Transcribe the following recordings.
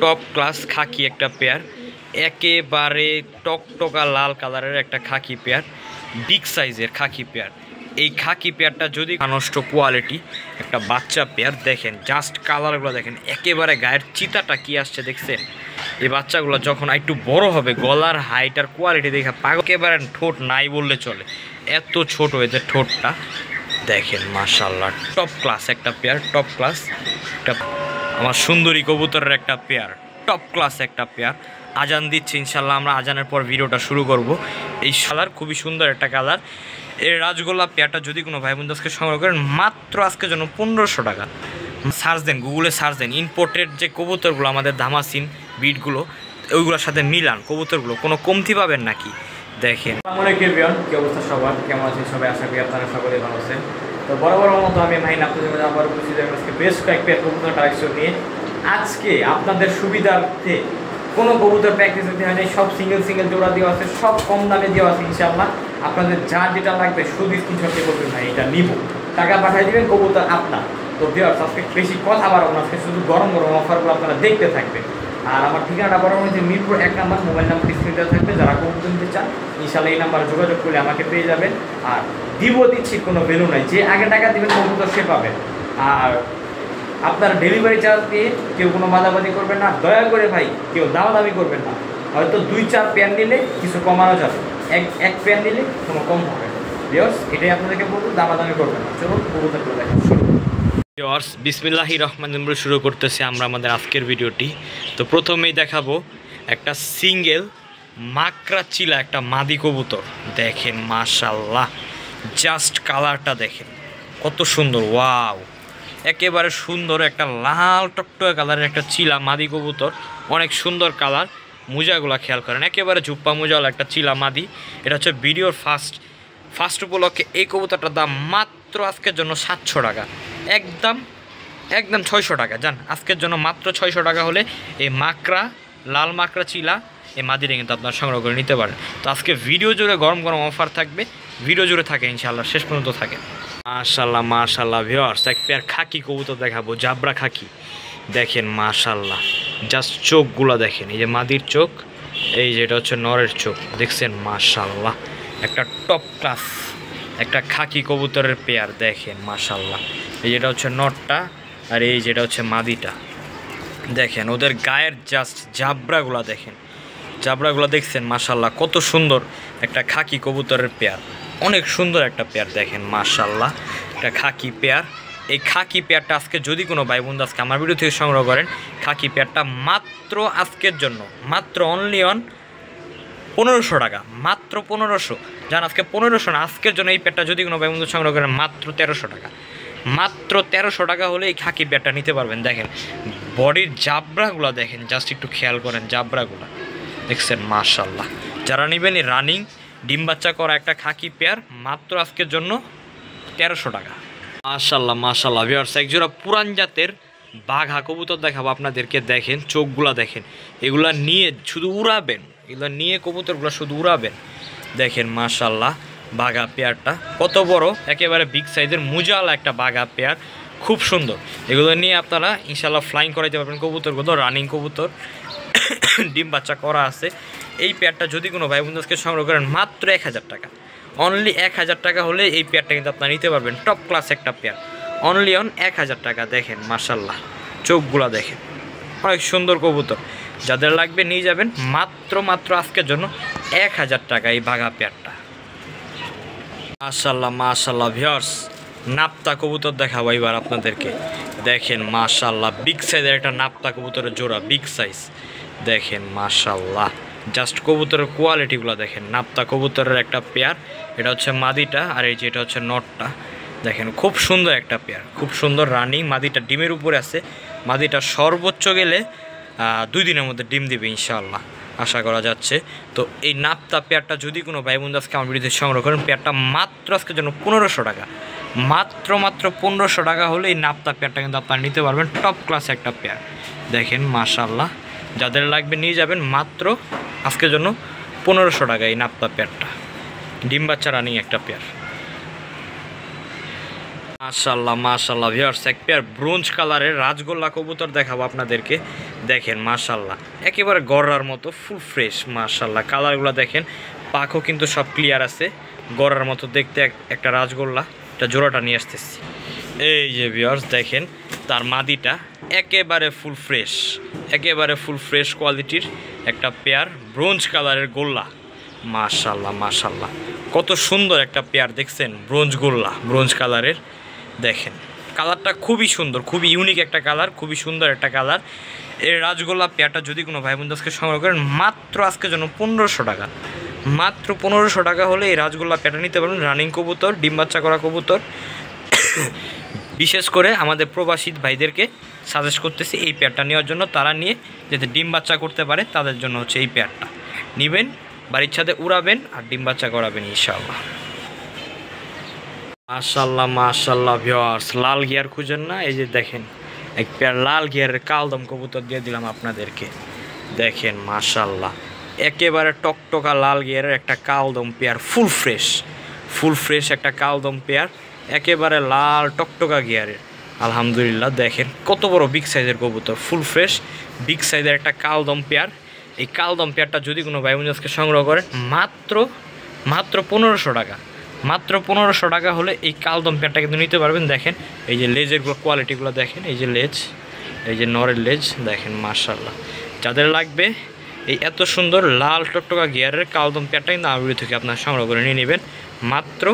Top class খাকি একটা pair, একেবারে টকটকা লাল কালারের একটা খাকি পেয়ার, বিগ সাইজের খাকি পেয়ার। এই খাকি পেয়ারটা যদি নষ্ট কোয়ালিটি একটা বাচ্চা পেয়ার, দেখেন জাস্ট কালারগুলো দেখেন, একেবারে গায়ের চিতাটা কি আসছে দেখছেন। এই বাচ্চাগুলো যখন একটু বড় হবে, গলার হাইট আর কোয়ালিটি দেখে একেবারে ঠোঁট নাই বললে চলে, এত ছোট এদের ঠোঁটটা। দেখেন মাশাআল্লাহ টপ ক্লাস একটা পেয়ার, টপ ক্লাস একটা আমার সুন্দরী কবুতরের একটা পেয়ার, টপ ক্লাস একটা পেয়ার। আজান দিচ্ছে ইনশাল্লাহ, আমরা আজানের পর ভিডিওটা শুরু করব। এই কালার খুবই সুন্দর একটা কালার। এই রাজগোল্লা পেয়ারটা যদি কোনো ভাই বোন আজকে সংগ্রহ করেন, মাত্র আজকের জন্য 1500 টাকা। সার্চ দেন, গুগলে সার্চ দেন, ইম্পোর্টেড যে কবুতরগুলো আমাদের ধামাসিন বিটগুলো, ওইগুলোর সাথে মিলান কবুতরগুলো, কোনো কমতি পাবেন নাকি। দেখেন কি অবস্থা সবার, কেমন আছেন সবাই, আশা করি আপনারা সকলে ভালো আছেন। তো বরাবর মতো আমি মাহিন আপনাদের আবার উপস্থিত আজকে বেশ কয়েক পেয়ার কবুতর কালেকশন নিয়ে। আজকে আপনাদের সুবিধার্থে কোনো কবুতর প্যাকেজ দিতে হয় নাই, সব সিঙ্গেল সিঙ্গেল জোড়া দেওয়া আছে, সব কম দামে দেওয়া আছে ইনশাআল্লাহ। আপনাদের যা যেটা লাগবে শুধু স্ক্রিনশট দিয়ে করবেন, ভাই এটা নিব, টাকা পাঠিয়ে দেবেন, কবুতর আপনার। তো ভিউয়ার্স আজকে বেশি কথা বাড়াবো না, আজকে শুধু গরম গরম অফারগুলো আপনারা দেখতে থাকবেন। আর আমার ঠিকানাটা বরাবর হচ্ছে মিরপুর 1 নাম্বার, মোবাইল নাম্বার স্ক্রিনে থাকবে, যারা কবুতর নিতে চান ইনশাআল্লাহ এই নাম্বারে যোগাযোগ করলে আমাকে পেয়ে যাবেন। আর দিচ্ছি কোনো ভ্যালু নাই, যে আগে টাকা দেবেন কবুতর সে পাবেন। আর আপনার ডেলিভারি চার্জ দিয়ে কেউ কোনো বাদাবাদি করবেন না, দয়া করে ভাই কেউ দামাদামি করবেন না। হয়তো 2-4 পেয়ার নিলে কিছু কমানো যাবে, এক পেয়ার নিলে কোনো কম হবে না। ভিউয়ার্স এটাই আপনাদেরকে বলবো, দামাদামি করবেন না। চলুন কবুতরগুলো দেখা শুরু করুন। ভিউয়ার্স বিসমিল্লাহির রহমানির রহিম শুরু করতেছি আমরা আমাদের আজকের ভিডিওটি। তো প্রথমেই দেখাবো একটা সিঙ্গেল মাকড়া চিলা একটা মাদি কবুতর। দেখেন মাশাআল্লাহ, জাস্ট কালারটা দেখেন কত সুন্দর, ওয়াও, একেবারে সুন্দর একটা লাল টকটকা কালারের একটা চিলা মাদি কবুতর, অনেক সুন্দর কালার। মোজাগুলা খেয়াল করেন, একেবারে ঝুপ্পা মোজাওয়ালা একটা চিলা মাদি। এটা হচ্ছে ভিডিওর ফার্স্ট উপলক্ষে এই কবুতরটার দাম মাত্র আজকের জন্য 700 টাকা, একদম 600 টাকা। যান আজকের জন্য মাত্র 600 টাকা হলে এই মাকড়া লাল মাকড়া চিলা এই মাদিরে কিন্তু আপনারা সংগ্রহ করে নিতে পারেন। তো আজকে ভিডিও জুড়ে গরম গরম অফার থাকবে, ভিডিও জুড়ে থাকে ইনশাআল্লাহ, শেষ পর্যন্ত থাকে। মাশাআল্লাহ মাশাআল্লাহ ভিউয়ার্স এক পেয়ার খাকি কবুতর দেখাবো, জাবরা খাকি। দেখেন মাশাআল্লাহ, জাস্ট চোখগুলো দেখেন, এই যে মাদির চোখ, এই যেটা হচ্ছে নরের চোখ, দেখছেন মাশাআল্লাহ একটা টপ ক্লাস একটা খাকি কবুতরের পেয়ার। দেখেন মাশাআল্লাহ, এই যেটা হচ্ছে নরটা আর এই যেটা হচ্ছে মাদিটা। দেখেন ওদের গায়ের জাস্ট জাবরাগুলা দেখেন, জাবরাগুলো দেখছেন মাশাআল্লাহ কত সুন্দর একটা খাকি কবুতরের পেয়ার, অনেক সুন্দর একটা পেয়ার। দেখেন মাশাআল্লাহ একটা খাকি পেয়ার। এই খাকি পেয়ারটা আজকে যদি কোনো ভাই বন্ধু আজকে আমার ভিডিও থেকে সংগ্রহ করেন, খাকি পেয়ারটা মাত্র আজকের জন্য মাত্র অনলি অন 1500 টাকা, মাত্র 1500। জান আজকে 1500 না, আজকের জন্য এই পেয়ারটা যদি কোনো ভাই বন্ধু সংগ্রহ করেন মাত্র 1300 টাকা, মাত্র 1300 টাকা হলে এই খাকি পেয়ারটা নিতে পারবেন। দেখেন বডির জাবরাগুলো দেখেন, জাস্ট একটু খেয়াল করেন জাবরাগুলো দেখছেন মাশাআল্লাহ। যারা নেবেন এই রানিং ডিম বাচ্চা করা একটা খাকি পেয়ার, মাত্র আজকের জন্য 1300 টাকা। মাশাআল্লাহ মাশাআল্লাহ ভিউয়ার্স একজোড়া পুরান জাতের বাঘা কবুতর দেখাবো আপনাদেরকে। দেখেন চোখগুলা দেখেন, এগুলা নিয়ে শুধু উড়াবেন, এগুলা নিয়ে কবুতরগুলো শুধু উড়াবেন। দেখেন মাশাআল্লাহ বাঘা পেয়ারটা কত বড়, একেবারে বিগ সাইজের মুজাওয়ালা একটা বাঘা পেয়ার, খুব সুন্দর। এগুলো নিয়ে আপনারা ইনশাআল্লাহ ফ্লাইং করাইতে পারবেন কবুতরগুলো, রানিং কবুতর ডিম বাচ্চা করা আছে। এই পেয়ারটা যদি কোনো ভাই বন্ধুকে সংগ্রহ করেন মাত্র 1000 টাকা, অনলি 1000 টাকা হলে এই পেয়ারটা কিন্তু আপনারা নিতে পারবেন, টপ ক্লাস একটা পেয়ার, অনলি অন 1000 টাকা। দেখেন মাশাআল্লাহ চোখগুলা দেখেন, অনেক সুন্দর কবুতর, যাদের লাগবে নিয়ে যাবেন মাত্র আজকের জন্য 1000 টাকা এই বাঘা পেয়ারটা। মাশাআল্লাহ মাশাআল্লাহ ভিউয়ার্স নাপ্তা কবুতর দেখাবো এবার আপনাদেরকে। দেখেন মাশাআল্লাহ বিগ সাইজের একটা নাপ্তা কবুতরের জোড়া, বিগ সাইজ। দেখেন মাশাআল্লাহ জাস্ট কবুতরের কোয়ালিটিগুলো দেখেন, নাপ্তা কবুতরের একটা পেয়ার, এটা হচ্ছে মাদিটা আর এই যে এটা হচ্ছে নটটা। দেখেন খুব সুন্দর একটা পেয়ার, খুব সুন্দর রানিং। মাদিটা ডিমের উপরে আছে, মাদিটা সর্বোচ্চ গেলে 2 দিনের মধ্যে ডিম দিবে ইনশাআল্লাহ, আশা করা যাচ্ছে। তো এই নাপ্তা পেয়ারটা যদি কোনো ভাই বন্ধু আজকে আমার ভিডিওতে সংগ্রহ করেন, পেয়ারটা মাত্র আজকের জন্য 1500 টাকা, মাত্র 1500 টাকা হলে এই নাপ্তা পেয়ারটা কিন্তু আপনারা নিতে পারবেন, টপ ক্লাস একটা পেয়ার। দেখেন মাশাআল্লাহ যাদের লাগবে নিয়ে যাবেন মাত্র আজকের জন্য 1500 টাকা এই নাপ্তা পেয়ারটা, ডিম বাচ্চা রানিং একটা পেয়ার। মাশাআল্লাহ মাশাআল্লাহ ভিউয়ার্স, এক পেয়ার ব্রোঞ্জ কালারের রাজগোল্লা কবুতর দেখাবো আপনাদেরকে। দেখেন মাশাআল্লাহ একেবারে গড়ার মতো ফুল ফ্রেশ। মাশাআল্লাহ কালারগুলো দেখেন, পাখও কিন্তু সব ক্লিয়ার আছে, গড়ার মতো দেখতে একটা রাজগোল্লা। এটা জোড়াটা নিয়ে আসতেছি। এই যে ভিউয়ার্স দেখেন তার মাদিটা একেবারে ফুল ফ্রেশ, একেবারে ফুল ফ্রেশ কোয়ালিটির একটা পেয়ার ব্রোঞ্জ কালারের গোল্লা। মাশাআল্লাহ মাশাআল্লাহ কত সুন্দর একটা পেয়ার দেখছেন, ব্রোঞ্জ গোল্লা, ব্রোঞ্জ কালারের। দেখেন কালারটা খুবই সুন্দর, খুবই ইউনিক একটা কালার, খুবই সুন্দর একটা কালার। এই রাজগোল্লা পেয়ারটা যদি কোনো ভাই বোন আজকে সংগ্রহ করেন মাত্র আজকের জন্য 1500 টাকা, মাত্র 1500 টাকা হলে এই রাজগোল্লা পেয়ারটা নিতে পারবেন। রানিং কবুতর, ডিম বাচ্চা করা কবুতর। বিশেষ করে আমাদের প্রবাসী ভাইদেরকে সাজেস্ট করতেছি এই পেয়ারটা নেওয়ার জন্য, তারা নিয়ে যাতে ডিম বাচ্চা করতে পারে তাদের জন্য হচ্ছে এই পেয়ারটা নেবেন, বাড়ির ছাদে উড়াবেন আর ডিম বাচ্চা করাবেন ইনশাআল্লাহ। মাশাআল্লাহ মাশাআল্লাহ ভিউয়ার্স, লাল গিয়ার খুঁজেন না? এই যে দেখেন এক পেয়ার লাল গিয়ারের কালদম কবুতর দিয়ে দিলাম আপনাদেরকে। দেখেন মাশাআল্লাহ একেবারে টকটকা লাল গিয়ারের একটা কালদম pair, full fresh, full fresh একটা কালদম পেয়ার, একেবারে লাল টকটকা গিয়ারের। আলহামদুলিল্লাহ দেখেন কত বড় বিগ সাইজের কবুতর, ফুল ফ্রেশ বিগ সাইজের একটা কালদম পেয়ার। এই কালদম পেয়ারটা যদি কোনো ভাই বোন আজকে সংগ্রহ করেন মাত্র 1500 টাকা, মাত্র 1500 টাকা হলে এই কালদম পেয়ারটা কিন্তু নিতে পারবেন। দেখেন এই যে লেজের কোয়ালিটিগুলো দেখেন, এই যে লেজ, এই যে নরের লেজ দেখেন মাশাআল্লাহ। যাদের লাগবে এই এত সুন্দর লাল টকটকা গিয়ারের কালদম পেয়ারটা কিন্তু আমার ভিডিও থেকে আপনারা সংগ্রহ করে নিয়ে নেবেন মাত্র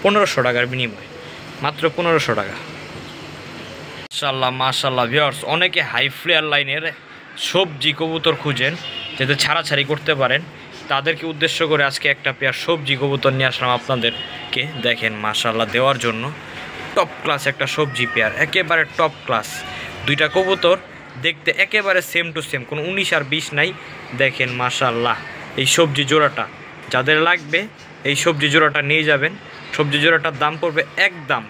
1500 টাকার বিনিময়ে, মাত্র 1500 টাকা। মাশাআল্লাহ মাশাআল্লাহ ভিউয়ার্স, অনেকে হাই ফ্লেয়ার লাইনের সবজি কবুতর খুঁজেন যাতে ছাড়াছাড়ি করতে পারেন, তাদেরকে উদ্দেশ্য করে আজকে একটা পেয়ার সবজি কবুতর নিয়ে আসলাম আপনাদেরকে। দেখেন মাশাআল্লাহ দেওয়ার জন্য টপ ক্লাস একটা সবজি পেয়ার, একেবারে টপ ক্লাস। দুইটা কবুতর দেখতে একেবারে সেম টু সেম, কোনো 19 আর 20 নাই। দেখেন মাশাআল্লাহ এই সবজি জোড়াটা যাদের লাগবে এই সবজি জোড়াটা নিয়ে যাবেন। সবজি জোড়াটার দাম পড়বে একদম,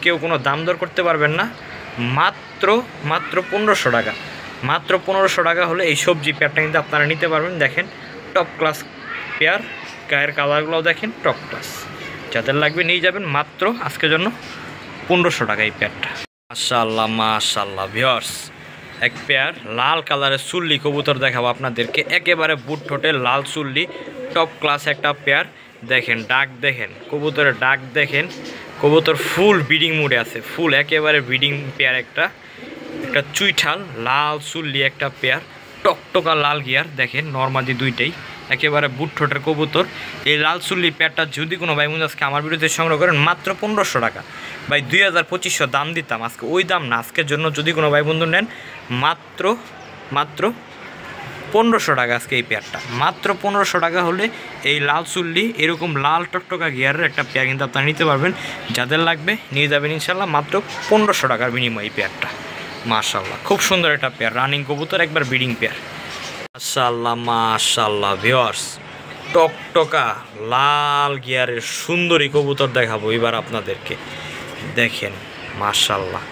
কেউ কোনো দাম দর করতে পারবেন না, মাত্র 1500 টাকা, মাত্র 1500 টাকা হলে এই সবজি পেয়ারটা কিন্তু আপনারা নিতে পারবেন। দেখেন টপ ক্লাস পেয়ার, গায়ের কালারগুলোও দেখেন টপ ক্লাস। যাদের লাগবে নিয়ে যাবেন মাত্র আজকের জন্য 1500 টাকা এই পেয়ারটা। মাশাআল্লাহ মাশাআল্লাহ ভিউয়ার্স, এক পেয়ার লাল কালারের চুল্লি কবুতর দেখাবো আপনাদেরকে, একেবারে বুট ঠোঁটে লাল চুল্লি, টপ ক্লাস একটা পেয়ার। দেখেন ডাক দেখেন, কবুতরের ডাক দেখেন, কবুতর ফুল ব্রিডিং মুডে আছে, ফুল একেবারে ব্রিডিং পেয়ার একটা চুইঠাল লাল চুল্লি একটা পেয়ার, টকটকা লাল গিয়ার। দেখেন নরমাদি দুইটাই একেবারে বুট ঠোঁটের কবুতর। এই লাল চুল্লি পেয়ারটা যদি কোনো ভাই আজকে আমার বিরুদ্ধে সংগ্রহ করেন মাত্র 1500 টাকা, ভাই 2500 দাম দিতাম, আজকে ওই দাম না। আজকের জন্য যদি কোনো ভাই বন্ধু নেন মাত্র 1500 টাকা আজকে এই পেয়ারটা, মাত্র 1500 টাকা হলে এই লাল চুল্লি এরকম লাল টকটকা গিয়ারের একটা পেয়ার কিন্তু আপনারা নিতে পারবেন। যাদের লাগবে নিয়ে যাবেন ইনশাল্লাহ মাত্র 1500 টাকার বিনিময়ে এই পেয়ারটা। মাশাআল্লাহ খুব সুন্দর একটা পেয়ার, রানিং কবুতর, একবার ব্রিডিং পেয়ার। মাশাআল্লাহ মাশাআল্লাহ ভিউয়ার্স, টকটকা লাল গিয়ারের সুন্দরী কবুতর দেখাবো এবার আপনাদেরকে। দেখেন মাশাআল্লাহ,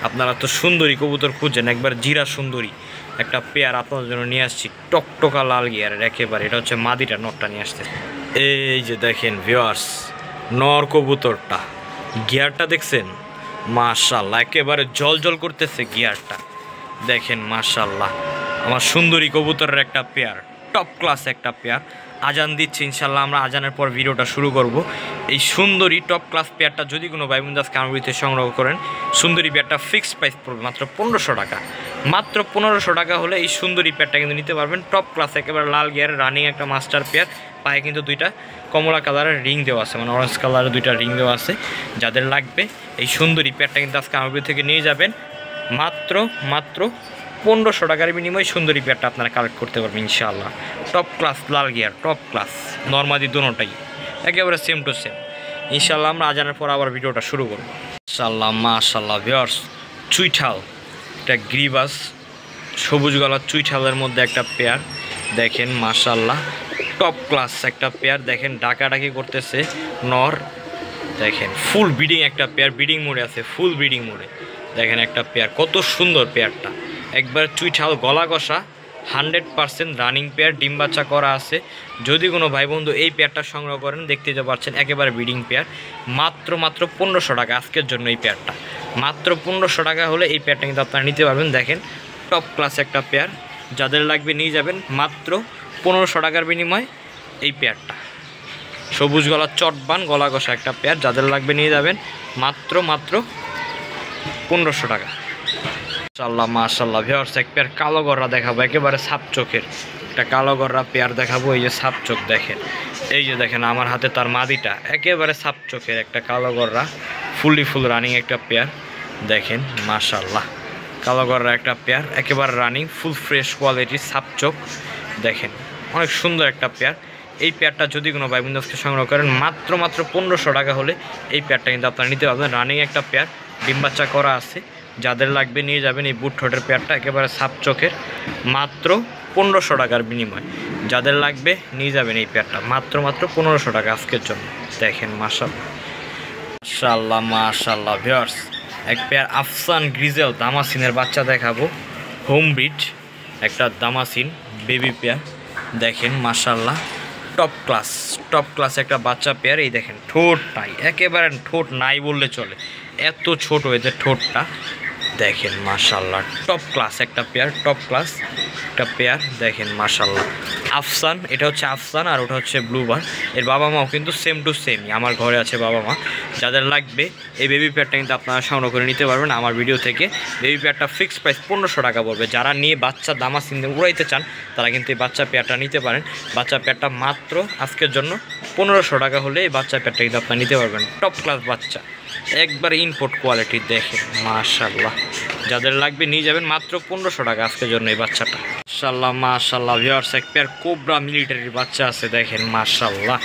আপনারা তো সুন্দরী কবুতর খুঁজছেন, একবার জিরা সুন্দরী একটা পেয়ার আপনাদের জন্য নিয়ে আসছি, টকটকা লাল গিয়ারের একেবারে। এটা হচ্ছে মাদিটা, নরটা নিয়ে আসছে। এই যে দেখেন ভিউয়ার্স নর কবুতরটা, গিয়ারটা দেখছেন মাশাআল্লাহ একেবারে জল করতেছে গিয়ারটা। দেখেন মাশাআল্লাহ আমার সুন্দরী কবুতরের একটা পেয়ার, টপ ক্লাস একটা পেয়ার। আজান দিচ্ছে ইনশাল্লাহ, আমরা আজানের পর ভিডিওটা শুরু করব। এই সুন্দরী টপ ক্লাস পেয়ারটা যদি কোনো ভাই বোন আজকে আমার ভিডিওতে সংগ্রহ করেন, সুন্দরী পেয়ারটা ফিক্সড প্রাইস পড়বে মাত্র 1500 টাকা, মাত্র 1500 টাকা হলে এই সুন্দরী পেয়ারটা কিন্তু নিতে পারবেন। টপ ক্লাস একেবারে লাল গিয়ারের রানিং একটা মাস্টার পেয়ার, পায়ে কিন্তু দুইটা কমলা কালারের রিং দেওয়া আছে, মানে অরেঞ্জ কালারের দুইটা রিং দেওয়া আছে। যাদের লাগবে এই সুন্দরী পেয়ারটা কিন্তু আজকে আমার ভিডিও থেকে নিয়ে যাবেন মাত্র 1500 টাকার বিনিময়ে সুন্দরী পেয়ারটা আপনারা কালেক্ট করতে পারবেন ইনশাআল্লাহ। টপ ক্লাস লাল গিয়ার, টপ ক্লাস নরমাদি দুটোটাই একেবারে সেম টু সেম। ইনশাআল্লাহ আমরা আজানের পর আবার ভিডিওটা শুরু করব ইনশাআল্লাহ। মাশাআল্লাহ ভিউয়ার্স, চুইঠাল একটা গ্রিবাস সবুজ গলার চুইঠালের মধ্যে একটা পেয়ার। দেখেন মাশাআল্লাহ টপ ক্লাস একটা পেয়ার। দেখেন ডাকাডাকি করতেছে নর, দেখেন ফুল ব্রিডিং একটা পেয়ার, ব্রিডিং মোডে আছে, ফুল ব্রিডিং মোডে। দেখেন একটা পেয়ার কত সুন্দর পেয়ারটা, একবার চুইঠাল গলা কষা 100% রানিং পেয়ার, ডিম বাচ্চা করা আছে। যদি কোনো ভাই বন্ধু এই পেয়ারটা সংগ্রহ করেন, দেখতে যেতে পারছেন একেবারে ব্রিডিং পেয়ার, মাত্র 1500 টাকা আজকের জন্য এই পেয়ারটা। মাত্র 1500 টাকা হলে এই পেয়ারটা কিন্তু আপনারা নিতে পারবেন। দেখেন টপ ক্লাস একটা পেয়ার, যাদের লাগবে নিয়ে যাবেন মাত্র 1500 টাকার বিনিময়ে এই পেয়ারটা। সবুজ গলার চটবান গলা কষা একটা পেয়ার, যাদের লাগবে নিয়ে যাবেন মাত্র 1500 টাকা। মাশাআল্লাহ মাশাআল্লাহ ভিউয়ার্স, এক পেয়ার কালো গররা দেখাবো, একেবারে সাপ চোখের একটা কালো গররা পেয়ার দেখাবো। এই যে সাপ চোখ দেখেন, এই যে দেখেন আমার হাতে তার মাদিটা, একেবারে সাপ চোখের একটা কালো গররা, ফুল রানিং একটা পেয়ার। দেখেন মাশাআল্লাহ, কালো গররা একটা পেয়ার, একেবারে রানিং, ফুল ফ্রেশ কোয়ালিটি, সাপ চোখ। দেখেন অনেক সুন্দর একটা পেয়ার। এই পেয়ারটা যদি কোনো ভাই বন্ধুকে সংগ্রহ করেন, মাত্র 1500 টাকা হলে এই পেয়ারটা কিন্তু আপনারা নিতে পারবেন। রানিং একটা পেয়ার, ডিম বাচ্চা করা আছে, যাদের লাগবে নিয়ে যাবেন এই বুট ঠোঁটের পেয়ারটা, একেবারে সাপ চোখের, মাত্র 1500 টাকার বিনিময়। যাদের লাগবে নিয়ে যাবেন এই পেয়ারটা মাত্র 1500 টাকা আজকের জন্য। দেখেন মাশাআল্লাহ মাশাআল্লাহ ভিউয়ার্স, এক পেয়ার আফসান গ্রিজেল দামাসিনের বাচ্চা দেখাবো, হোম ব্রিড একটা দামাসিন বেবি পেয়ার। দেখেন মাশাআল্লাহ, টপ ক্লাস একটা বাচ্চা পেয়ার। এই দেখেন ঠোঁটটাই একেবারে ঠোঁট নাই বললে চলে, এত ছোট এদের ঠোঁটটা। দেখেন মাশাআল্লাহ, টপ ক্লাস একটা পেয়ার, টপ ক্লাস একটা পেয়ার। দেখেন মাশাআল্লাহ, আফসান, এটা হচ্ছে আফসান আর ওটা হচ্ছে ব্লুবার। এর বাবা মাও কিন্তু সেম টু সেমই, আমার ঘরে আছে বাবা মা। যাদের লাগবে এই বেবি পেয়ারটা কিন্তু আপনারা সংগ্রহ করে নিতে পারবেন আমার ভিডিও থেকে। বেবি পেয়ারটা ফিক্সড প্রাইস 1500 টাকা পড়বে। যারা নিয়ে বাচ্চা দামাসিন উড়াইতে চান তারা কিন্তু এই বাচ্চা পেয়ারটা নিতে পারেন। বাচ্চা পেয়ারটা মাত্র আজকের জন্য 1500 টাকা হলে এই বাচ্চা পেয়ারটা কিন্তু আপনারা নিতে পারবেন। টপ ক্লাস বাচ্চা, একবার ইনপুট কোয়ালিটি। দেখেন মাশাআল্লাহ, যাদের লাগবে নিয়ে যাবেন মাত্র 1500 টাকা আজকের জন্য এই বাচ্চাটা। মাশাআল্লাহ মাশাআল্লাহ ভিউয়ার্স, এক পেয়ার কোবরা মিলিটারির বাচ্চা আছে। দেখেন মাশাআল্লাহ,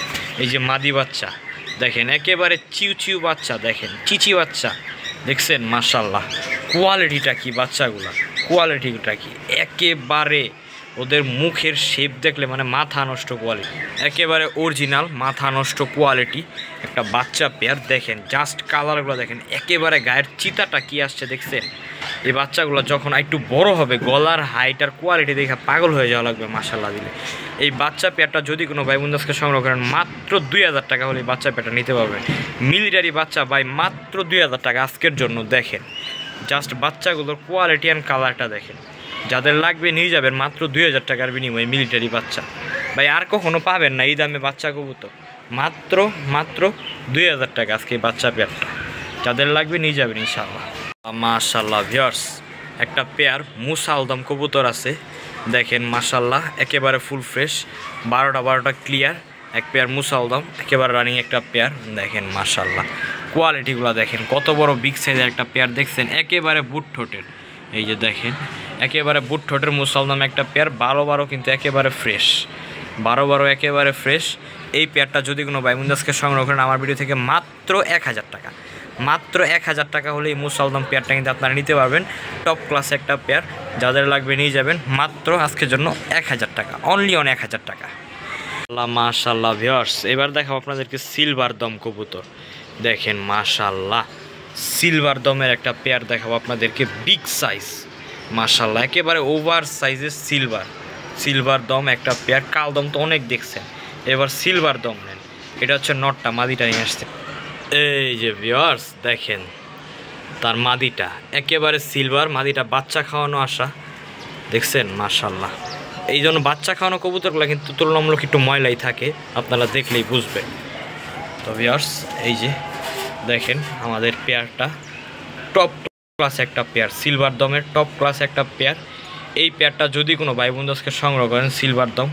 এই যে মাদি বাচ্চা, দেখেন একেবারে চিউ বাচ্চা, দেখেন চিচি বাচ্চা। দেখছেন মাশাআল্লাহ, কোয়ালিটিটা কি বাচ্চাগুলা, কোয়ালিটিটা কি, একেবারে ওদের মুখের শেপ দেখলে মানে মাথা নষ্ট কোয়ালিটি, একেবারে অরিজিনাল মাথা নষ্ট কোয়ালিটি একটা বাচ্চা পেয়ার। দেখেন জাস্ট কালারগুলো দেখেন, একেবারে গায়ের চিতাটা কি আসছে দেখছেন। এই বাচ্চাগুলো যখন একটু বড় হবে, গলার হাইট আর কোয়ালিটি দেখে পাগল হয়ে যাওয়া লাগবে মাশাআল্লাহ দিলে। এই বাচ্চা পেয়ারটা যদি কোনো ভাই বন্ধুকে সংগ্রহ করেন, মাত্র 2000 টাকা হলে এই বাচ্চা পেয়ারটা নিতে পারবেন। মিলিটারি বাচ্চা ভাই, মাত্র 2000 টাকা আজকের জন্য। দেখেন জাস্ট বাচ্চাগুলোর কোয়ালিটি অ্যান্ড কালারটা দেখেন। যাদের লাগবে নিয়ে যাবেন মাত্র 2000 টাকার বিনিময়ে মিলিটারি বাচ্চা। ভাই আর কখনো পাবেন না এই দামে বাচ্চা কবুতর, মাত্র 2000 টাকা আজকে বাচ্চা পেয়ারটা। যাদের লাগবে নিয়ে যাবেন ইনশাআল্লাহ। মাশাআল্লাহ ভিউয়ার্স, একটা পেয়ার মুসালদম কবুতর আছে। দেখেন মাশাআল্লাহ, একেবারে ফুল ফ্রেশ, 12টা ক্লিয়ার, এক পেয়ার মুসালদম, একেবারে রানিং একটা পেয়ার। দেখেন মাশাআল্লাহ, কোয়ালিটিগুলো দেখেন, কত বড় বিগ সাইজের একটা পেয়ার দেখছেন, একেবারে বুট ঠোঁটের। এই যে দেখেন একেবারে বুট ঠোঁটের মুসালদম একটা পেয়ার, 12 কিন্তু একেবারে ফ্রেশ, 12 একেবারে ফ্রেশ। এই পেয়ারটা যদি কোনো ভাই মুন্দাসকে সংগ্রহ করেন আমার ভিডিও থেকে, মাত্র 1000 টাকা, মাত্র 1000 টাকা হলে এই মুসালদম পেয়ারটা কিন্তু আপনারা নিতে পারবেন। টপ ক্লাস একটা পেয়ার, যাদের লাগবে নিয়ে যাবেন মাত্র আজকের জন্য 1000 টাকা, অনলি 1000 টাকা। মাশাআল্লাহ ভিউয়ার্স, এবার দেখাবো আপনাদেরকে সিলভার দম কবুতর। দেখেন মাশাআল্লাহ, সিলভার দমের একটা পেয়ার দেখাবো আপনাদেরকে, বিগ সাইজ মাশাআল্লাহ, একেবারে ওভার সাইজের সিলভার দম একটা পেয়ার। কাল দম তো অনেক দেখছেন, এবার সিলভার দম নেন। এটা হচ্ছে নটটা, মাদিটা নিয়ে আসছে। এই যে ভিউয়ার্স দেখেন তার মাদিটা, একেবারে সিলভার, মাদিটা বাচ্চা খাওয়ানো আসা। দেখছেন মাশাআল্লাহ, এই জন্য বাচ্চা খাওয়ানো কবুতরগুলো কিন্তু তুলনামূলক একটু ময়লাই থাকে, আপনারা দেখলেই বুঝবেন। তো ভিউয়ার্স এই যে দেখেন আমাদের পেয়ারটা, টপ ক্লাস একটা পেয়ার, সিলভার দমের টপ ক্লাস একটা পেয়ার। এই পেয়ারটা যদি কোনো ভাই বন্ধুকে সংগ্রহ করেন সিলভার দম,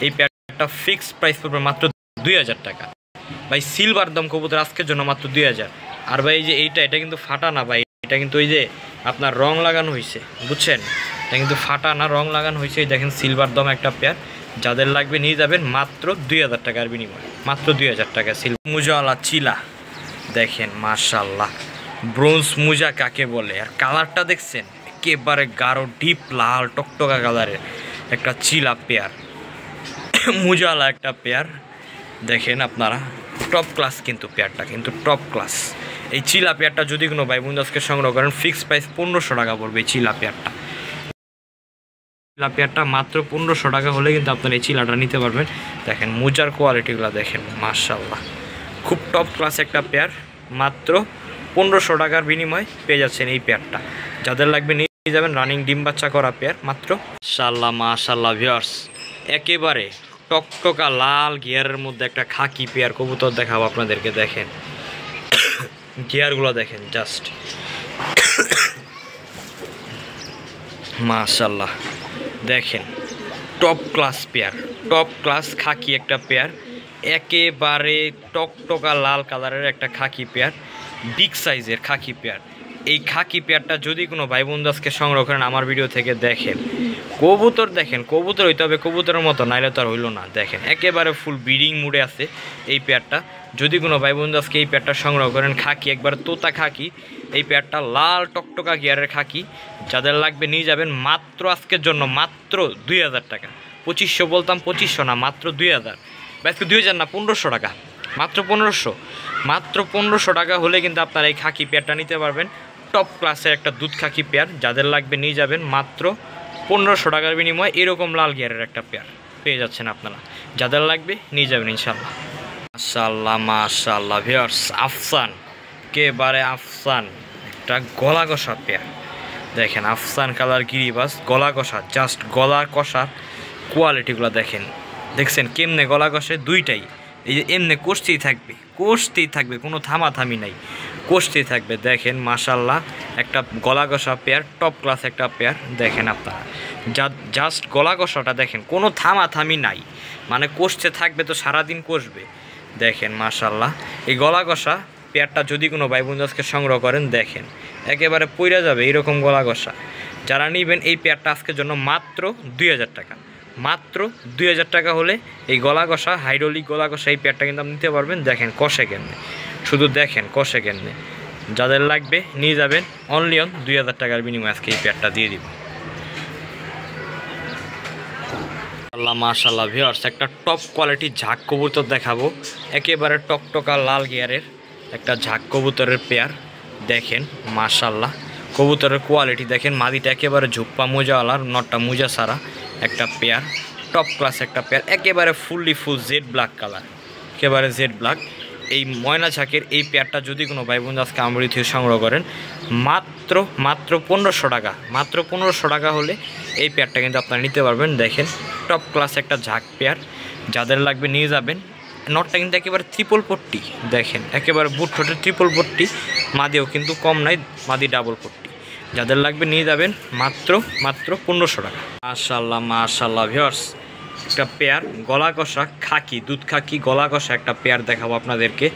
এই পেয়ারটা ফিক্সড প্রাইস পড়বে মাত্র 2000 টাকা। ভাই সিলভার দম কবুতর আজকের জন্য মাত্র 2000। আর ভাই এই যে এটা কিন্তু ফাটা না ভাই, এটা কিন্তু ওই যে আপনার রং লাগানো হয়েছে, বুঝছেন, এটা কিন্তু ফাটা না, রং লাগানো হয়েছে। এই দেখেন সিলভার দম একটা পেয়ার, যাদের লাগবে নিয়ে যাবেন মাত্র 2000 টাকার বিনিময়ে, মাত্র 2000 টাকা। মুজাওয়ালা চিলা, দেখেন মাশাআল্লাহ, ব্রোঞ্জ মুজা কাকে বলে, আর কালারটা দেখছেন একেবারে গাঢ় ডিপ লাল টকটকা কালারের একটা চিলা পেয়ার, মুজাওয়ালা একটা পেয়ার। দেখেন আপনারা টপ ক্লাস কিন্তু পেয়ারটা, কিন্তু টপ ক্লাস। এই চিলা পেয়ারটা যদি কোনো ভাই বন্ধু আজকে সংগ্রহ করেন, ফিক্সড প্রাইস 1500 টাকা পড়বে এই চিলা পেয়ারটা। চিলা পেয়ারটা মাত্র 1500 টাকা হলে কিন্তু আপনারা এই চিলাটা নিতে পারবেন। দেখেন মোজার কোয়ালিটিগুলো দেখেন, মাশাআল্লাহ খুব টপ ক্লাস একটা পেয়ার। মাত্র 1500 টাকার বিনিময়ে পেয়ে যাচ্ছেন এই পেয়ারটা। যাদের লাগবে নিয়ে যাবেন, রানিং ডিম বাচ্চা করা পেয়ার মাত্র। মাশাআল্লাহ মাশাআল্লাহ ভিউয়ার্স, একেবারে টকটকা লাল গিয়ারের মধ্যে একটা খাকি পেয়ার কবুতর দেখাবো আপনাদেরকে। দেখেন গিয়ারগুলো দেখেন জাস্ট মাশাআল্লাহ, দেখেন top class pair, top class খাকি একটা পেয়ার, একেবারে টকটকা লাল কালারের একটা খাকি পেয়ার, বিগ সাইজের খাকি পেয়ার। এই খাকি পেয়ারটা যদি কোনো ভাই বন্ধু আজকে সংগ্রহ করেন আমার ভিডিও থেকে দেখেন, কবুতর দেখেন, কবুতর হইতে হবে কবুতরের মতো, নাইলে তো আর হইলো না। দেখেন একেবারে ফুল ব্রিডিং মুডে আছে এই পেয়ারটা। যদি কোনো ভাই বন্ধু আজকে এই পেয়ারটা সংগ্রহ করেন, খাকি একবার তোতা খাকি, এই পেয়ারটা লাল টকটকা গিয়ারের খাকি, যাদের লাগবে নিয়ে যাবেন মাত্র আজকের জন্য মাত্র 2000 টাকা। 2500 বলতাম, 2500 না, মাত্র 2000। আজকে 2000 না, 1500 টাকা, মাত্র 1500, মাত্র 1500 টাকা হলে কিন্তু আপনারা এই খাকি পেয়ারটা নিতে পারবেন। টপ ক্লাসের একটা দুধ খাকি পেয়ার, যাদের লাগবে নিয়ে যাবেন মাত্র 1500 টাকার বিনিময়ে এরকম লাল গিয়ারের একটা পেয়ার পেয়ে যাচ্ছেন আপনারা। যাদের লাগবে নিয়ে যাবেন ইনশাল্লাহ। মাশাআল্লাহ মাশাআল্লাহ ভিউয়ার্স, আফসান, একেবারে আফসান একটা গলা কষা পেয়ার। দেখেন আফসান কালার গিরিবাস, গলা কষা, জাস্ট গলা কষার কোয়ালিটিগুলো দেখেন। দেখছেন কেমনে গলা কষে, দুইটাই এই যে এমনি কষতেই থাকবে, কষতেই থাকবে, কোনো থামাথামি নাই, কষতেই থাকবে। দেখেন মাশাআল্লাহ একটা গলা কষা পেয়ার, টপ ক্লাস একটা পেয়ার। দেখেন আপনারা জাস্ট গলা কষাটা দেখেন, কোনো থামাথামি নাই, মানে কষতে থাকবে তো সারাদিন কষবে। দেখেন মাশাআল্লাহ এই গলা কষা পেয়ারটা যদি কোনো ভাই বন্ধু আজকে সংগ্রহ করেন, দেখেন একেবারে পইরা যাবে এরকম গলা কষা। যারা নেবেন এই পেয়ারটা আজকের জন্য মাত্র 2000 টাকা, মাত্র 2000 টাকা হলে এই গলা কষা হাইড্রোলিক গলা কষা এই পেয়ারটা কিন্তু আপনি নিতে পারবেন। দেখেন কষে কেমনে, শুধু দেখেন কষে কেমনে। যাদের লাগবে নিয়ে যাবেন, অনলি অন 2000 টাকার বিনিময়ে আজকে এই পেয়ারটা দিয়ে দিব। আল্লাহ মাশাআল্লাহ ভিউয়ার্স, একটা টপ কোয়ালিটির ঝাঁক কবুতর দেখাবো, একেবারে টকটকা লাল গিয়ারের একটা ঝাঁক কবুতরের পেয়ার। দেখেন মাশাআল্লাহ কবুতরের কোয়ালিটি দেখেন, মাদিটা একেবারে ঝুপ্পা মোজাওয়ালার, নটটা মোজা সারা একটা পেয়ার, টপ ক্লাস একটা পেয়ার, একেবারে fully full jet black colour, একেবারে জেড ব্ল্যাক। এই ময়না ঝাঁকের এই পেয়ারটা যদি কোনো ভাই বন্ধু আজকে আমরি থেকে সংগ্রহ করেন, মাত্র 1500 টাকা, মাত্র 1500 টাকা হলে এই পেয়ারটা কিন্তু আপনারা নিতে পারবেন। দেখেন টপ ক্লাস একটা ঝাঁক পেয়ার, যাদের লাগবে নিয়ে যাবেন। নটটা কিন্তু একেবারে ট্রিপল পট্টি, দেখেন একেবারে বুট ঠোঁটে ট্রিপল পট্টি, মাদিও কিন্তু কম নাই, মাদি ডাবল পট্টি। যাদের লাগবে নিয়ে যাবেন মাত্র 1500 টাকা। মাশাআল্লাহ মাশাআল্লাহ ভিউয়ার্স, একটা পেয়ার গলা কষা খাকি, দুধ খাকি গলা কষা একটা পেয়ার দেখাবো আপনাদেরকে।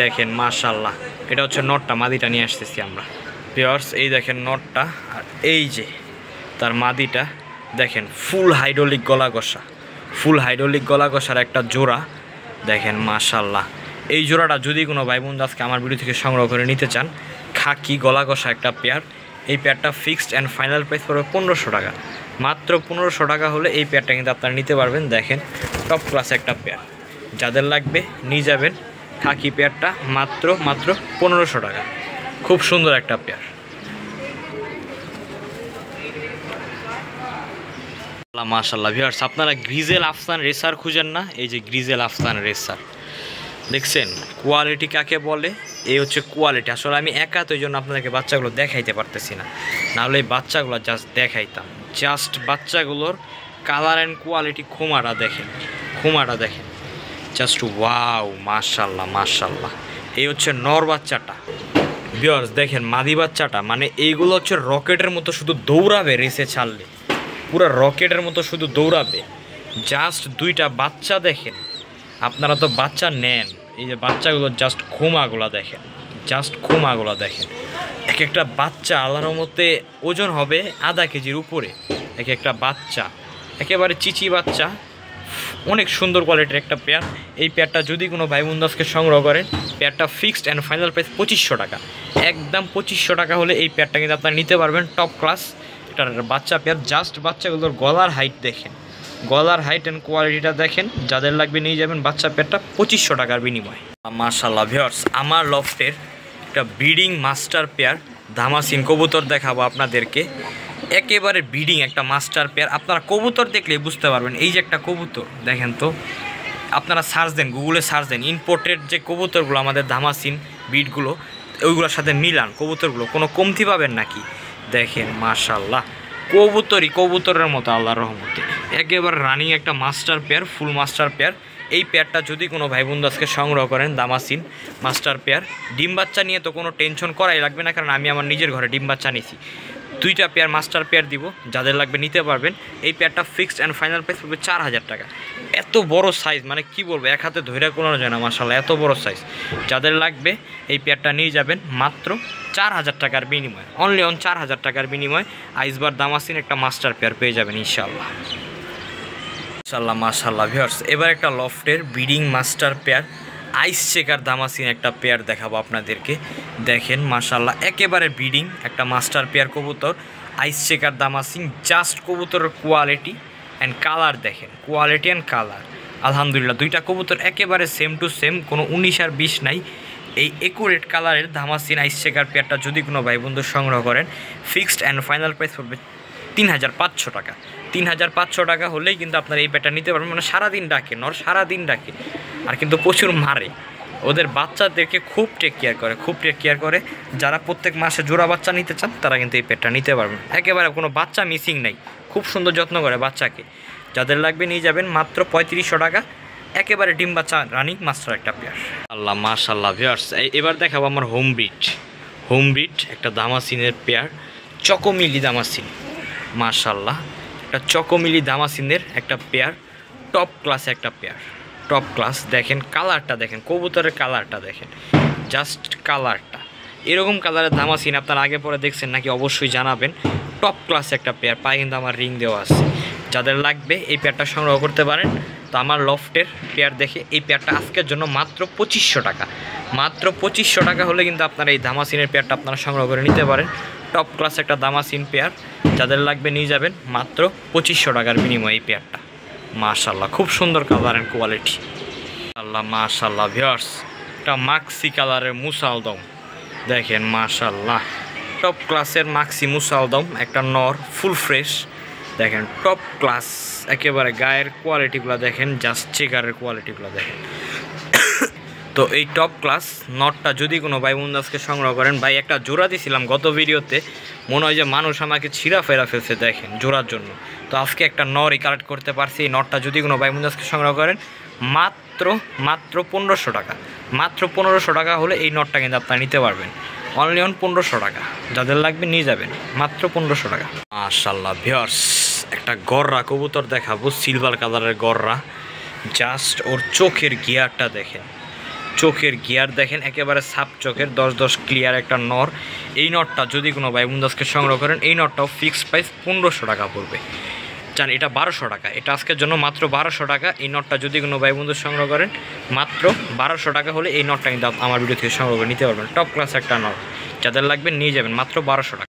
দেখেন মাশাআল্লাহ এটা হচ্ছে নটটা, মাদিটা নিয়ে আসতেছি আমরা ভিউয়ার্স। এই দেখেন নটটা, আর এই যে তার মাদিটা, দেখেন ফুল হাইড্রোলিক গলা কষা, ফুল হাইড্রোলিক গলা কষার একটা জোড়া। দেখেন মাশাআল্লাহ এই জোড়াটা যদি কোনো ভাই বন্ধু আজকে আমার ভিডিও থেকে সংগ্রহ করে নিতে চান, খাকি গলা কষা একটা পেয়ার, এই পেয়ারটা ফিক্সড অ্যান্ড ফাইনাল প্রাইস পড়বে 1500 টাকা। মাত্র 1500 টাকা হলে এই পেয়ারটা কিন্তু আপনারা নিতে পারবেন। দেখেন টপ ক্লাস একটা পেয়ার, যাদের লাগবে নিয়ে যাবেন খাকি পেয়ারটা মাত্র 1500 টাকা। খুব সুন্দর একটা পেয়ার। মাশাআল্লাহ ভিউয়ার্স, আপনারা গ্রিজেল আফসান রেসার খুঁজেন না? এই যে গ্রিজেল আফসান রেসার, দেখছেন কোয়ালিটি কাকে বলে? এই হচ্ছে কোয়ালিটি। আসলে আমি একা তো, এই জন্য আপনাদেরকে বাচ্চাগুলো দেখাইতে পারতেছি না, নাহলে এই বাচ্চাগুলো জাস্ট দেখাইতাম। জাস্ট বাচ্চাগুলোর কালার অ্যান্ড কোয়ালিটি, খুমাটা দেখেন, খুমাটা দেখেন, জাস্ট ওয়াও মাশাআল্লাহ মাশাআল্লাহ। এই হচ্ছে নর বাচ্চাটা ভিউয়ার্স, দেখেন মাদি বাচ্চাটা, মানে এইগুলো হচ্ছে রকেটের মতো শুধু দৌড়াবে, রেসে ছাড়লে পুরো রকেটের মতো শুধু দৌড়াবে। জাস্ট দুইটা বাচ্চা দেখেন, আপনারা তো বাচ্চা নেন, এই যে বাচ্চাগুলো জাস্ট খুমাগুলো দেখেন, জাস্ট খুমাগুলো দেখেন। এক একটা বাচ্চা আল্লাহর মতে ওজন হবে আধা কেজির উপরে, এক একটা বাচ্চা একেবারে চিচি বাচ্চা, অনেক সুন্দর কোয়ালিটির একটা পেয়ার। এই পেয়ারটা যদি কোনো ভাই বন্ধু আজকে সংগ্রহ করেন, পেয়ারটা ফিক্সড অ্যান্ড ফাইনাল প্রাইস 2500 টাকা, একদম 2500 টাকা হলে এই পেয়ারটা কিন্তু আপনারা নিতে পারবেন। টপ ক্লাস এটার বাচ্চা পেয়ার, জাস্ট বাচ্চাগুলোর গলার হাইট দেখেন, গলার হাইট অ্যান্ড কোয়ালিটিটা দেখেন। যাদের লাগবে নিয়ে যাবেন বাচ্চা পেয়ারটা 2500 টাকার বিনিময়। মাশাআল্লাহ ভিউয়ার্স, আমার লফটের একটা ব্রিডিং মাস্টার পেয়ার ধামাসিন কবুতর দেখাবো আপনাদেরকে। একেবারে ব্রিডিং একটা মাস্টার পেয়ার। আপনারা কবুতর দেখলে বুঝতে পারবেন, এই যে একটা কবুতর দেখেন তো, আপনারা সার্চ দেন, গুগলে সার্চ দেন, ইম্পোর্টেড যে কবুতরগুলো আমাদের ধামাসিন ব্রিডগুলো ওইগুলোর সাথে মিলান কবুতরগুলো, কোনো কমতি পাবেন নাকি? দেখেন মাশাআল্লাহ, কবুতরের মতো আল্লাহর রহমতে একেবারে রানিং একটা মাস্টার পেয়ার, ফুল মাস্টার পেয়ার। এই পেয়ারটা যদি কোনো ভাই বন্ধু আজকে সংগ্রহ করেন, দামাসিন মাস্টার পেয়ার, ডিম বাচ্চা নিয়ে তো কোনো টেনশন করাই লাগবে না, কারণ আমি আমার নিজের ঘরে ডিম বাচ্চা নিয়েছি। 2টা পেয়ার মাস্টার পেয়ার দিব, যাদের লাগবে নিতে পারবেন। এই পেয়ারটা ফিক্সড অ্যান্ড ফাইনাল প্রাইস পড়বে 4000 টাকা। এত বড় সাইজ, মানে কি বলবো, এক হাতে ধরে কোনো যায় না মাশাআল্লাহ, এত বড় সাইজ। যাদের লাগবে এই পেয়ারটা নিয়ে যাবেন মাত্র 4000 টাকার বিনিময়ে, অনলি অন 4000 টাকার বিনিময়ে আইসবার দামাসিন একটা মাস্টার পেয়ার পেয়ে যাবেন ইনশাআল্লাহ। মাশাআল্লাহ ভিউয়ার্স, এবার একটা লফটের breeding master pair ice checker Damascene একটা পেয়ার দেখাবো আপনাদেরকে। দেখেন মাশাআল্লাহ, একেবারে ব্রিডিং একটা মাস্টার পেয়ার কবুতর, আইস চেকার দামাসিন। জাস্ট কবুতরের কোয়ালিটি অ্যান্ড কালার দেখেন, কোয়ালিটি অ্যান্ড কালার আলহামদুলিল্লাহ, 2টা কবুতর একেবারে সেম টু সেম, কোনো 19 আর 20 নাই। এই একুরেট কালারের দামাসিন আইস চেকার পেয়ারটা যদি কোনো ভাই বন্ধু সংগ্রহ করেন, ফিক্সড অ্যান্ড ফাইনাল প্রাইস পড়বে 3500 টাকা। 3500 টাকা হলেই কিন্তু আপনারা এই পেয়ারটা নিতে পারবেন। মানে সারাদিন ডাকে, নর সারাদিন ডাকে, আর কিন্তু প্রচুর মারে। ওদের বাচ্চাদেরকে খুব টেক কেয়ার করে। যারা প্রত্যেক মাসে জোড়া বাচ্চা নিতে চান তারা কিন্তু এই পেয়ারটা নিতে পারবেন। একেবারে কোনো বাচ্চা মিসিং নাই, খুব সুন্দর যত্ন করে বাচ্চাকে। যাদের লাগবে নিয়ে যাবেন মাত্র 3500 টাকা, একেবারে ডিম বাচ্চা রানিং মাস্টার একটা পেয়ার। আল্লাহ মাশাআল্লাহ ভিউয়ার্স, এবার দেখাবো আমার হোম ব্রিড একটা দামাসিনের পেয়ার, চকোমিলি দামাসিন। মাশাআল্লাহ, একটা চকোমিলি দামাসিনের একটা পেয়ার, টপ ক্লাস একটা পেয়ার, টপ ক্লাস। দেখেন কালারটা, দেখেন কবুতরের কালারটা দেখেন, জাস্ট কালারটা। এরকম কালারের দামাসিন আপনারা আগে পরে দেখছেন নাকি অবশ্যই জানাবেন। টপ ক্লাস একটা পেয়ার, পায়ে কিন্তু আমার রিং দেওয়া আছে। যাদের লাগবে এই পেয়ারটা সংগ্রহ করতে পারেন। তো আমার লফটের পেয়ার দেখে এই পেয়ারটা আজকের জন্য মাত্র 2500 টাকা, মাত্র 2500 টাকা হলে কিন্তু আপনারা এই দামাসিনের পেয়ারটা আপনারা সংগ্রহ করে নিতে পারেন। টপ ক্লাস একটা দামাসিন পেয়ার, যাদের লাগবে নিয়ে যাবেন মাত্র 2500 টাকার বিনিময়ে এই পেয়ারটা। মাশাআল্লাহ, খুব সুন্দর কালার অ্যান্ড কোয়ালিটি। আল্লাহ মাশাআল্লাহ ভিউয়ার্স, একটা মাক্সি কালারের মুসালদম দেখেন মাশাআল্লাহ, টপ ক্লাসের মাক্সি মুসালদম একটা নর, ফুল ফ্রেশ। দেখেন টপ ক্লাস, একেবারে গায়ের কোয়ালিটিগুলো দেখেন, জাস্ট চেকারের কোয়ালিটিগুলো দেখেন। তো এই টপ ক্লাস নটটা যদি কোনো ভাই বন্ধু আজকে সংগ্রহ করেন, ভাই একটা জোড়া দিয়েছিলাম গত ভিডিওতে, মনে হয় যে মানুষ আমাকে ছিঁড়া ফেরা ফেলছে দেখেন জোড়ার জন্য। তো আজকে একটা নরই কালেক্ট করতে পারছি। এই নটটা যদি কোনো ভাই বন্ধু আজকে সংগ্রহ করেন মাত্র 1500 টাকা, মাত্র 1500 টাকা হলে এই নটটা কিন্তু আপনারা নিতে পারবেন, অনলি অন 1500 টাকা। যাদের লাগবে নিয়ে যাবেন মাত্র 1500 টাকা। মাশাআল্লাহ ভিউয়ার্স, একটা গররা কবুতর দেখাবো, সিলভার কালারের গররা। জাস্ট ওর চোখের গিয়ারটা দেখেন, চোখের গিয়ার দেখেন, একেবারে সাপ চোখের, 10-10 ক্লিয়ার একটা নর। এই নটটা যদি কোনো ভাই বন্ধু আজকে সংগ্রহ করেন, এই নটটাও ফিক্সড প্রাইস 1500 টাকা পড়বে। জান এটা 1200 টাকা, এটা আজকের জন্য মাত্র 1200 টাকা। এই নটটা যদি কোনো ভাই বন্ধু সংগ্রহ করেন মাত্র 1200 টাকা হলে এই নটটা কিন্তু আমার ভিডিও থেকে সংগ্রহ করে নিতে পারবেন। টপ ক্লাস একটা নট, যাদের লাগবে নিয়ে যাবেন মাত্র 1200 টাকা।